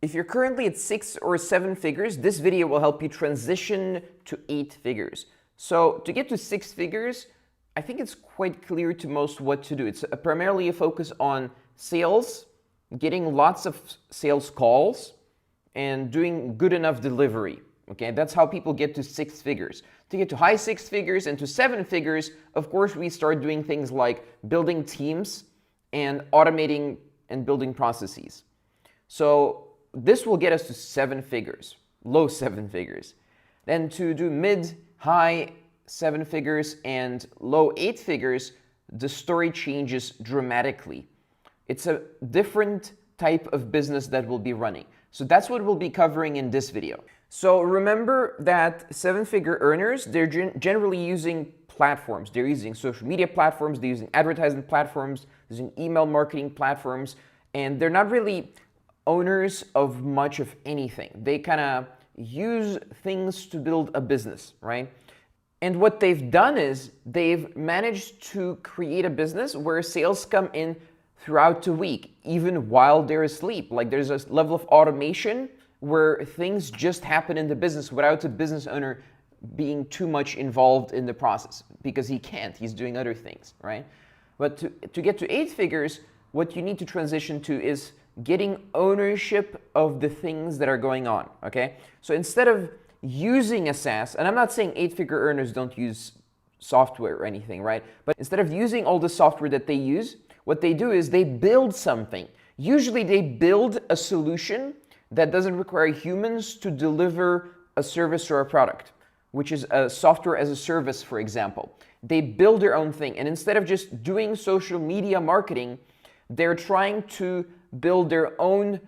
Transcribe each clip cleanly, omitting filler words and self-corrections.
If you're currently at 6 or 7 figures, this video will help you transition to 8 figures. So to get to 6 figures, I think it's quite clear to most what to do. It's primarily a focus on sales, getting lots of sales calls, and doing good enough delivery. Okay, that's how people get to 6 figures. To get to high 6 figures and to 7 figures, of course, we start doing things like building teams and automating and building processes. So this will get us to 7 figures, low 7 figures. Then to do mid, high 7 figures and low 8 figures, the story changes dramatically. It's a different type of business that we'll be running. So that's what we'll be covering in this video. So remember that 7-figure earners, they're generally using platforms. They're using social media platforms, they're using advertising platforms, they're using email marketing platforms, and they're not really owners of much of anything. They kind of use things to build a business, right? And what they've done is they've managed to create a business where sales come in throughout the week, even while they're asleep. Like there's a level of automation where things just happen in the business without the business owner being too much involved in the process, because he can't, he's doing other things, right? But to get to 8 figures, what you need to transition to is getting ownership of the things that are going on, okay? So instead of using a SaaS, and I'm not saying 8-figure earners don't use software or anything, right? But instead of using all the software that they use, what they do is they build something. Usually they build a solution that doesn't require humans to deliver a service or a product, which is a software as a service, for example. They build their own thing, and instead of just doing social media marketing, they're trying to build their own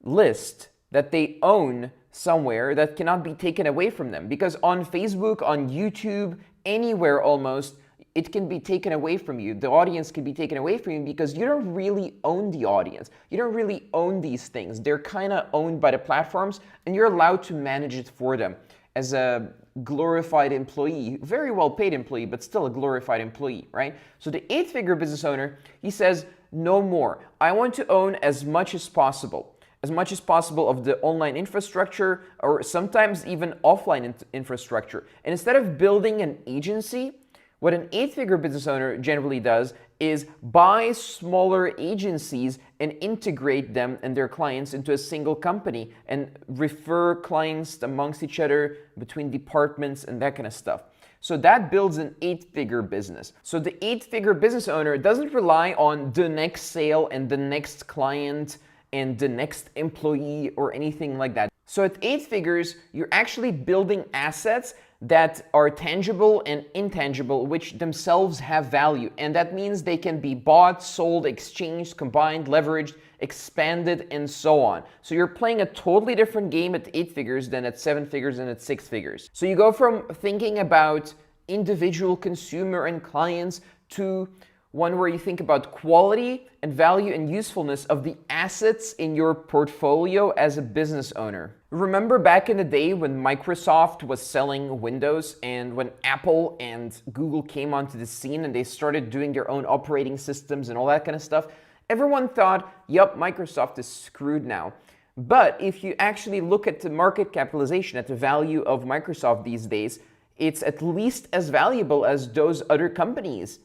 list that they own somewhere that cannot be taken away from them. Because on Facebook, on YouTube, anywhere almost, it can be taken away from you. The audience can be taken away from you because you don't really own the audience. You don't really own these things. They're kind of owned by the platforms, and you're allowed to manage it for them as a glorified employee, very well paid employee, but still a glorified employee, right? So the 8-figure business owner, he says, no more. I want to own as much as possible of the online infrastructure, or sometimes even offline infrastructure. And instead of building an agency, what an 8-figure business owner generally does is buy smaller agencies and integrate them and their clients into a single company and refer clients amongst each other between departments and that kind of stuff. So that builds an 8-figure business. So the 8-figure business owner doesn't rely on the next sale and the next client and the next employee or anything like that. So at 8 figures, you're actually building assets that are tangible and intangible, which themselves have value. And that means they can be bought, sold, exchanged, combined, leveraged, expanded, and so on. So you're playing a totally different game at 8 figures than at 7 figures and at 6 figures. So you go from thinking about individual consumer and clients to one where you think about quality and value and usefulness of the assets in your portfolio as a business owner. Remember back in the day when Microsoft was selling Windows and when Apple and Google came onto the scene and they started doing their own operating systems and all that kind of stuff? Everyone thought, yup, Microsoft is screwed now. But if you actually look at the market capitalization, at the value of Microsoft these days, it's at least as valuable as those other companies.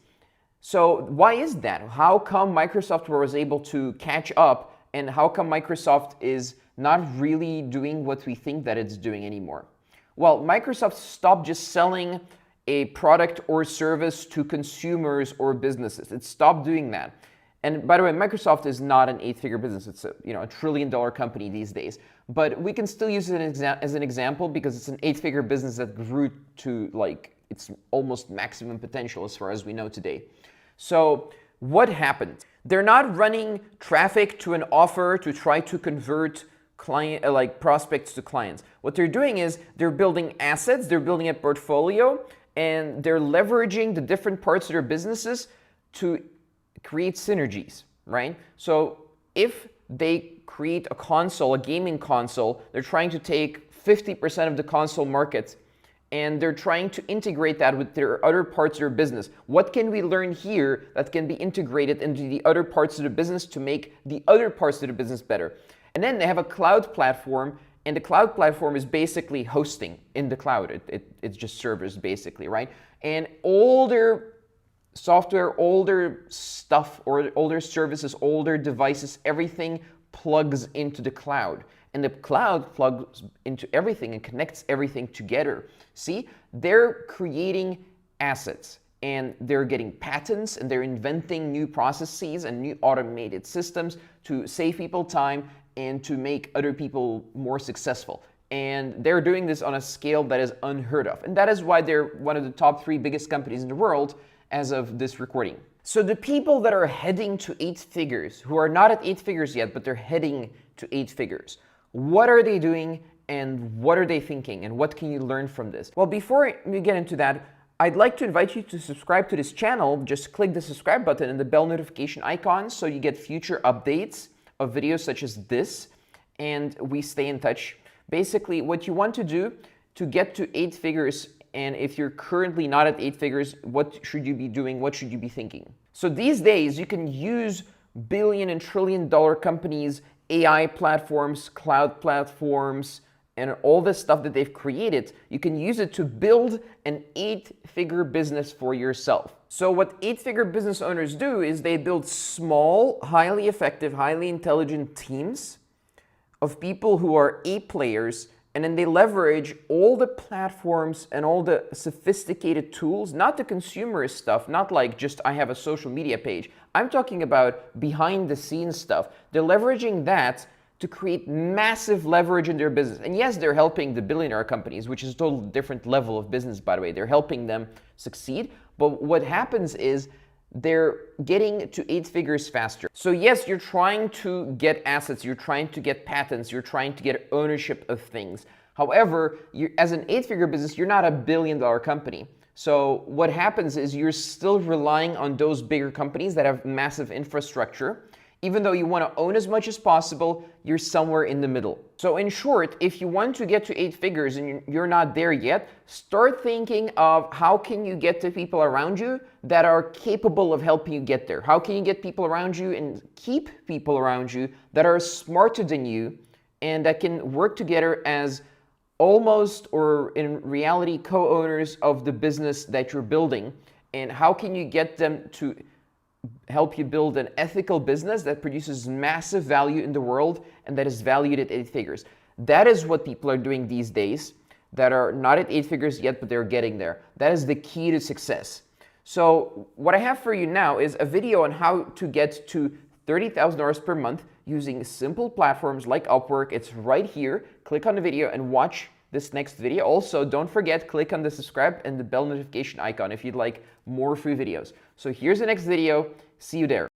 So why is that? How come Microsoft was able to catch up, and how come Microsoft is not really doing what we think that it's doing anymore? Well, Microsoft stopped just selling a product or service to consumers or businesses. It stopped doing that. And by the way, Microsoft is not an 8-figure business. It's a $1 trillion company these days. But we can still use it as an example because it's an 8-figure business that grew to like its almost maximum potential as far as we know today. So what happened? They're not running traffic to an offer to try to convert prospects to clients. What they're doing is they're building assets, they're building a portfolio, and they're leveraging the different parts of their businesses to create synergies, right? So if they create a console, a gaming console, they're trying to take 50% of the console market and they're trying to integrate that with their other parts of their business. What can we learn here that can be integrated into the other parts of the business to make the other parts of the business better? And then they have a cloud platform, and the cloud platform is basically hosting in the cloud. It's just servers basically, right? And all their software, all their stuff, or all their services, all their devices, everything plugs into the cloud. And the cloud plugs into everything and connects everything together. See, they're creating assets, and they're getting patents, and they're inventing new processes and new automated systems to save people time and to make other people more successful. And they're doing this on a scale that is unheard of. And that is why they're one of the top 3 biggest companies in the world as of this recording. So the people that are heading to 8 figures, who are not at 8 figures yet, but they're heading to 8 figures, what are they doing and what are they thinking and what can you learn from this? Well, before we get into that, I'd like to invite you to subscribe to this channel. Just click the subscribe button and the bell notification icon so you get future updates of videos such as this, and we stay in touch. Basically, what you want to do to get to 8 figures, and if you're currently not at 8 figures, what should you be doing? What should you be thinking? So these days, you can use billion and trillion dollar companies, AI platforms, cloud platforms, and all this stuff that they've created. You can use it to build an 8-figure business for yourself. So what 8-figure business owners do is they build small, highly effective, highly intelligent teams of people who are A players, and then they leverage all the platforms and all the sophisticated tools, not the consumerist stuff, not like just I have a social media page. I'm talking about behind the scenes stuff. They're leveraging that to create massive leverage in their business. And yes, they're helping the billionaire companies, which is a totally different level of business, by the way. They're helping them succeed. But what happens is they're getting to 8 figures faster. So yes, you're trying to get assets, you're trying to get patents, you're trying to get ownership of things. However, as an 8-figure business, you're not a billion-dollar company. So what happens is you're still relying on those bigger companies that have massive infrastructure. Even though you want to own as much as possible, you're somewhere in the middle. So in short, if you want to get to 8 figures and you're not there yet, start thinking of how can you get to people around you that are capable of helping you get there? How can you get people around you and keep people around you that are smarter than you and that can work together as almost, or in reality, co-owners of the business that you're building? And how can you get them to help you build an ethical business that produces massive value in the world and that is valued at 8 figures? That is what people are doing these days that are not at 8 figures yet, but they're getting there. That is the key to success. So what I have for you now is a video on how to get to $30,000 per month using simple platforms like Upwork. It's right here. Click on the video and watch this next video. Also, don't forget, click on the subscribe and the bell notification icon if you'd like more free videos. So here's the next video. See you there.